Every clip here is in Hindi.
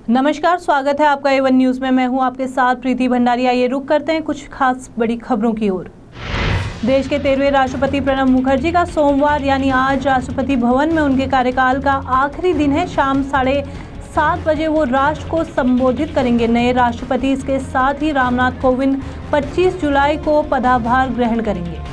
नमस्कार, स्वागत है आपका A1 न्यूज में। मैं हूं आपके साथ प्रीति भंडारी। आइए रुक करते हैं कुछ खास बड़ी खबरों की ओर। देश के 13वें राष्ट्रपति प्रणब मुखर्जी का सोमवार यानी आज राष्ट्रपति भवन में उनके कार्यकाल का आखिरी दिन है। शाम 7:30 बजे वो राष्ट्र को संबोधित करेंगे। नए राष्ट्रपति इसके साथ ही रामनाथ कोविंद 25 जुलाई को पदभार ग्रहण करेंगे।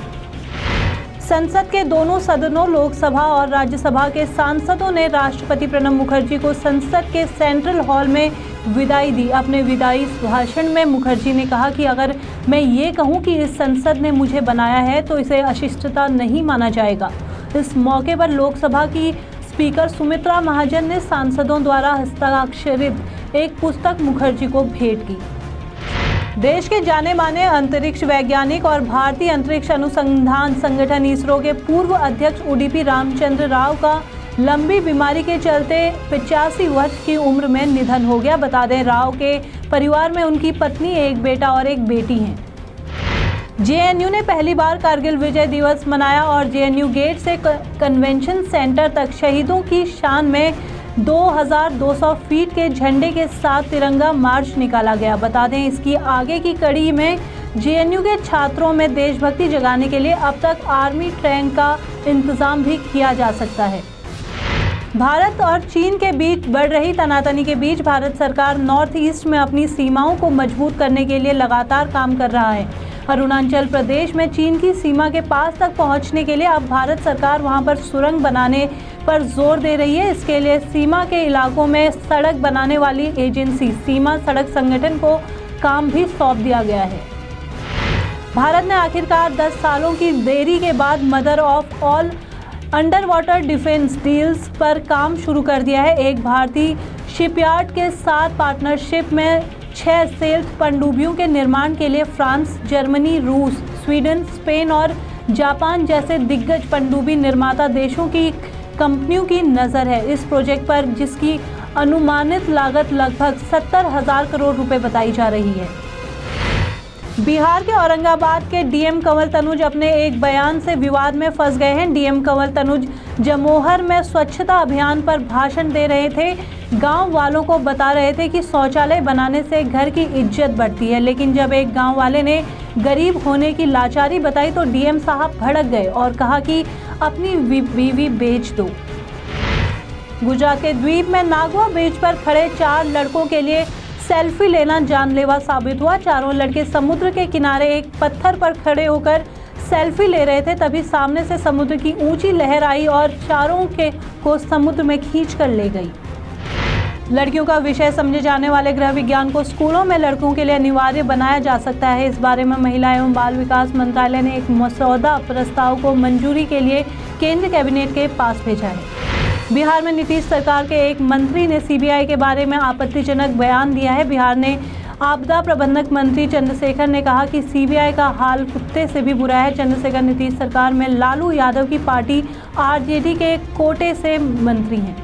संसद के दोनों सदनों लोकसभा और राज्यसभा के सांसदों ने राष्ट्रपति प्रणब मुखर्जी को संसद के सेंट्रल हॉल में विदाई दी। अपने विदाई भाषण में मुखर्जी ने कहा कि अगर मैं ये कहूं कि इस संसद ने मुझे बनाया है तो इसे अशिष्टता नहीं माना जाएगा। इस मौके पर लोकसभा की स्पीकर सुमित्रा महाजन ने सांसदों द्वारा हस्ताक्षरित एक पुस्तक मुखर्जी को भेंट की। देश के जाने माने अंतरिक्ष वैज्ञानिक और भारतीय अंतरिक्ष अनुसंधान संगठन इसरो के पूर्व अध्यक्ष उडुपी रामचंद्र राव का लंबी बीमारी के चलते 85 वर्ष की उम्र में निधन हो गया। बता दें, राव के परिवार में उनकी पत्नी, एक बेटा और एक बेटी हैं। जेएनयू ने पहली बार कारगिल विजय दिवस मनाया और जेएनयू गेट से कन्वेंशन सेंटर तक शहीदों की शान में 2200 फीट के झंडे के साथ तिरंगा मार्च निकाला गया। बता दें, इसकी आगे की कड़ी में जेएनयू के छात्रों में देशभक्ति जगाने के लिए अब तक आर्मी ट्रैंक का इंतजाम भी किया जा सकता है। भारत और चीन के बीच बढ़ रही तनातनी के बीच भारत सरकार नॉर्थ ईस्ट में अपनी सीमाओं को मजबूत करने के लिए लगातार काम कर रहा है। अरुणाचल प्रदेश में चीन की सीमा के पास तक पहुंचने के लिए अब भारत सरकार वहां पर सुरंग बनाने पर जोर दे रही है। इसके लिए सीमा के इलाकों में सड़क बनाने वाली एजेंसी सीमा सड़क संगठन को काम भी सौंप दिया गया है। भारत ने आखिरकार 10 सालों की देरी के बाद mother of all under water defence deals पर काम शुरू कर दिया है। एक भारतीय शिपयार्ड के साथ पार्टनरशिप में 6 सेल्फ पनडुब्बियों के निर्माण के लिए फ्रांस, जर्मनी, रूस, स्वीडन, स्पेन और जापान जैसे दिग्गज पनडुब्बी निर्माता देशों की कंपनियों की नज़र है। इस प्रोजेक्ट पर जिसकी अनुमानित लागत लगभग 70,000 करोड़ रुपए बताई जा रही है। बिहार के औरंगाबाद के डीएम कंवल तनुज अपने एक बयान से विवाद में फंस गए हैं। डीएम कंवल तनुज जमोहर में स्वच्छता अभियान पर भाषण दे रहे थे। गांव वालों को बता रहे थे कि शौचालय बनाने से घर की इज्जत बढ़ती है, लेकिन जब एक गांव वाले ने गरीब होने की लाचारी बताई तो डीएम साहब भड़क गए और कहा कि अपनी बीवी बेच दो। गुजरात के द्वीप में नागवा बीच पर खड़े 4 लड़कों के लिए सेल्फी लेना जानलेवा साबित हुआ। चारों लड़के समुद्र के किनारे एक पत्थर पर खड़े होकर सेल्फी ले रहे थे। तभी सामने से समुद्र की ऊंची लहर आई और चारों को समुद्र में खींच कर ले गई। लड़कियों का विषय समझे जाने वाले गृह विज्ञान को स्कूलों में लड़कों के लिए अनिवार्य बनाया जा सकता है। इस बारे में महिला एवं बाल विकास मंत्रालय ने एक मसौदा प्रस्ताव को मंजूरी के लिए केंद्र कैबिनेट के पास भेजा है। बिहार में नीतीश सरकार के एक मंत्री ने सीबीआई के बारे में आपत्तिजनक बयान दिया है। बिहार ने आपदा प्रबंधक मंत्री चंद्रशेखर ने कहा कि सीबीआई का हाल कुत्ते से भी बुरा है। चंद्रशेखर नीतीश सरकार में लालू यादव की पार्टी आरजेडी के कोटे से मंत्री हैं।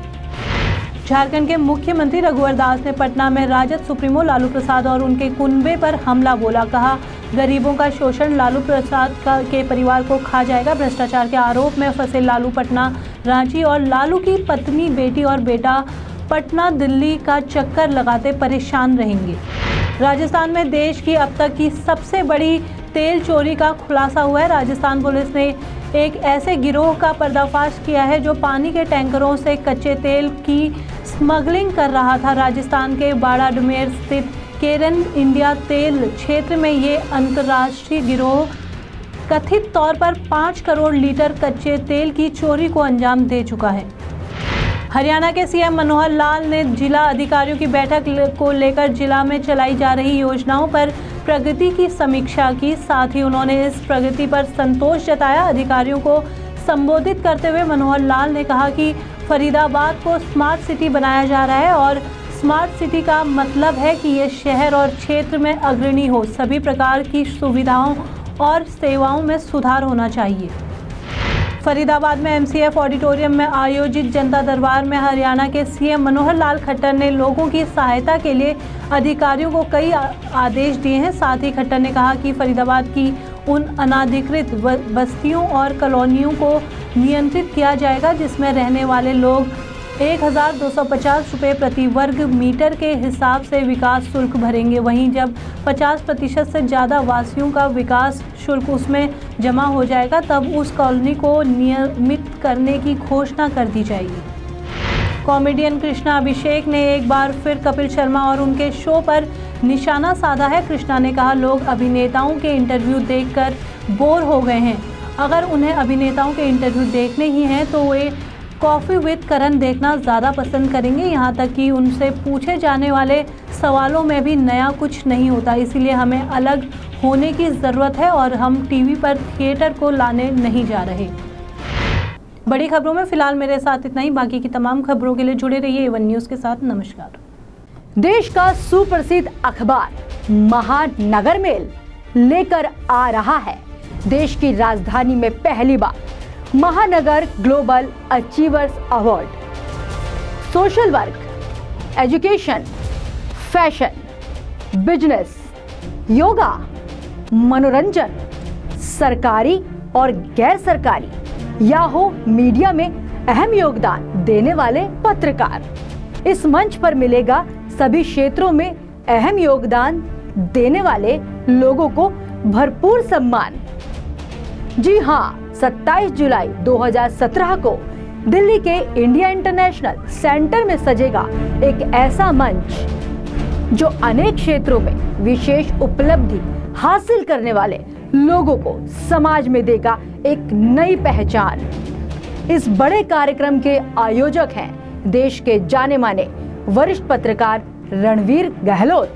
झारखंड के मुख्यमंत्री रघुवर दास ने पटना में राजद सुप्रीमो लालू प्रसाद और उनके कुनबे पर हमला बोला। कहा, गरीबों का शोषण लालू प्रसाद के परिवार को खा जाएगा। भ्रष्टाचार के आरोप में फंसे लालू पटना, रांची और लालू की पत्नी, बेटी और बेटा पटना, दिल्ली का चक्कर लगाते परेशान रहेंगे। राजस्थान में देश की अब तक की सबसे बड़ी तेल चोरी का खुलासा हुआ है। राजस्थान पुलिस ने एक ऐसे गिरोह का पर्दाफाश किया है जो पानी के टैंकरों से कच्चे तेल की स्मगलिंग कर रहा था। राजस्थान के बाड़ाडमेर स्थित केरन इंडिया तेल क्षेत्र में ये अंतर्राष्ट्रीय गिरोह कथित तौर पर 5 करोड़ लीटर कच्चे तेल की चोरी को अंजाम दे चुका है। हरियाणा के सीएम मनोहर लाल ने जिला अधिकारियों की बैठक को लेकर जिला में चलाई जा रही योजनाओं पर प्रगति की समीक्षा की। साथ ही उन्होंने इस प्रगति पर संतोष जताया। अधिकारियों को संबोधित करते हुए मनोहर लाल ने कहा कि फरीदाबाद को स्मार्ट सिटी बनाया जा रहा है और स्मार्ट सिटी का मतलब है कि ये शहर और क्षेत्र में अग्रणी हो। सभी प्रकार की सुविधाओं और सेवाओं में सुधार होना चाहिए। फरीदाबाद में एमसीएफ ऑडिटोरियम में आयोजित जनता दरबार में हरियाणा के सीएम मनोहर लाल खट्टर ने लोगों की सहायता के लिए अधिकारियों को कई आदेश दिए हैं। साथ ही खट्टर ने कहा कि फरीदाबाद की उन अनाधिकृत बस्तियों और कॉलोनियों को नियंत्रित किया जाएगा जिसमें रहने वाले लोग 1250 रुपये प्रति वर्ग मीटर के हिसाब से विकास शुल्क भरेंगे। वहीं जब 50% से ज़्यादा वासियों का विकास शुल्क उसमें जमा हो जाएगा तब उस कॉलोनी को नियमित करने की घोषणा कर दी जाएगी। कॉमेडियन कृष्णा अभिषेक ने एक बार फिर कपिल शर्मा और उनके शो पर निशाना साधा है। कृष्णा ने कहा, लोग अभिनेताओं के इंटरव्यू देखकर बोर हो गए हैं। अगर उन्हें अभिनेताओं के इंटरव्यू देखने ही हैं तो वे कॉफ़ी विद करण देखना ज़्यादा पसंद करेंगे। यहाँ तक कि उनसे पूछे जाने वाले सवालों में भी नया कुछ नहीं होता। इसीलिए हमें अलग होने की ज़रूरत है और हम टीवी पर थिएटर को लाने नहीं जा रहे। बड़ी खबरों में फिलहाल मेरे साथ इतना ही। बाकी की तमाम खबरों के लिए जुड़े रहिए A1 न्यूज़ के साथ। नमस्कार। देश का सुप्रसिद्ध अखबार महानगर मेल लेकर आ रहा है देश की राजधानी में पहली बार महानगर global achievers award. Social work, education, fashion, business, yoga, मनोरंजन, सरकारी और गैर सरकारी या हो मीडिया में अहम योगदान देने वाले पत्रकार। इस मंच पर मिलेगा सभी क्षेत्रों में अहम योगदान देने वाले लोगों को भरपूर सम्मान। जी हां, 27 जुलाई 2017 को दिल्ली के इंडिया इंटरनेशनल सेंटर में सजेगा एक ऐसा मंच जो अनेक क्षेत्रों में विशेष उपलब्धि हासिल करने वाले लोगों को समाज में देगा एक नई पहचान। इस बड़े कार्यक्रम के आयोजक हैं देश के जाने माने वरिष्ठ पत्रकार रणवीर गहलोत।